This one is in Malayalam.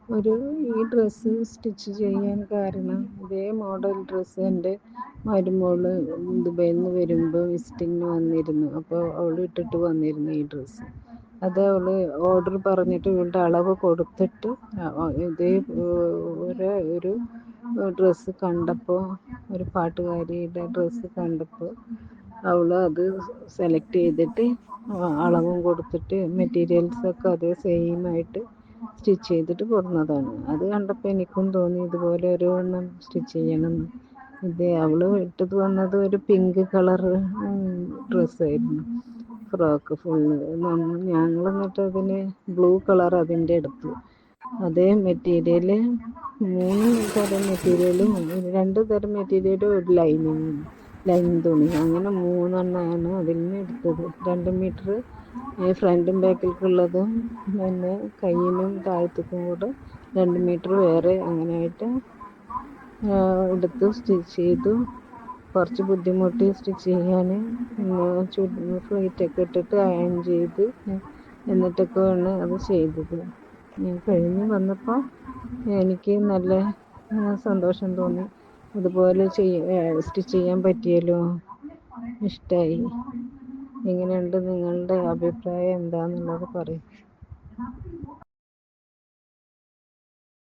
ഈ ഡ്രസ്സ് സ്റ്റിച്ച് ചെയ്യാൻ കാരണം ഇതേ മോഡൽ ഡ്രസ്സ് എൻ്റെ മരുമോള് ദുബൈയിൽ നിന്ന് വരുമ്പോൾ വിസിറ്റിങ്ങിന് വന്നിരുന്നു. അപ്പോൾ അവൾ ഇട്ടിട്ട് വന്നിരുന്നു ഈ ഡ്രസ്സ്. അത് അവൾ ഓർഡർ പറഞ്ഞിട്ട് ഇവളുടെ അളവ് കൊടുത്തിട്ട് ഇതേ ഒരു ഡ്രസ്സ് കണ്ടപ്പോൾ, ഒരു പാട്ടുകാരിയുടെ ഡ്രസ്സ് കണ്ടപ്പോൾ അവൾ അത് സെലക്ട് ചെയ്തിട്ട് അളവും കൊടുത്തിട്ട് മെറ്റീരിയൽസൊക്കെ അതേ സെയിം ആയിട്ട് സ്റ്റിച്ച് ചെയ്തിട്ട് കൊടുന്നതാണ്. അത് കണ്ടപ്പോൾ എനിക്കും തോന്നി ഇതുപോലെ ഒരു എണ്ണം സ്റ്റിച്ച് ചെയ്യണമെന്ന്. അവൾ ഇട്ടത് വന്നത് ഒരു പിങ്ക് കളർ ഡ്രസ്സായിരുന്നു, ഫ്രോക്ക് ഫുള്ള്. ഞങ്ങൾ എന്നിട്ട് അതിന് ബ്ലൂ കളർ അതിൻ്റെ എടുത്തു. അതേ മെറ്റീരിയൽ 3 തരം മെറ്റീരിയലും 2 തരം മെറ്റീരിയലും ഒരു ലൈൻ തുണി, അങ്ങനെ 3 അതിൽ നിന്ന് എടുത്തത്. 2 മീറ്റർ ഫ്രണ്ടും ബാക്കിലേക്കുള്ളതും പിന്നെ കയ്യിനും താഴത്തേക്കും കൂടെ 2 മീറ്റർ വേറെ, അങ്ങനെയായിട്ട് എടുത്ത് സ്റ്റിച്ച് ചെയ്തു. കുറച്ച് ബുദ്ധിമുട്ടി സ്റ്റിച്ച് ചെയ്യാൻ. ഫ്ലീറ്റൊക്കെ ഇട്ടിട്ട് അയൺ ചെയ്ത് എന്നിട്ടൊക്കെയാണ് അത് ചെയ്തത്. കഴിഞ്ഞ് വന്നപ്പോൾ എനിക്ക് നല്ല സന്തോഷം തോന്നി. അതുപോലെ സ്റ്റിച്ച് ചെയ്യാൻ പറ്റിയല്ലോ, ഇഷ്ടമായി. എങ്ങനെയുണ്ട്, നിങ്ങളുടെ അഭിപ്രായം എന്താണെന്നുള്ളത് പറയും.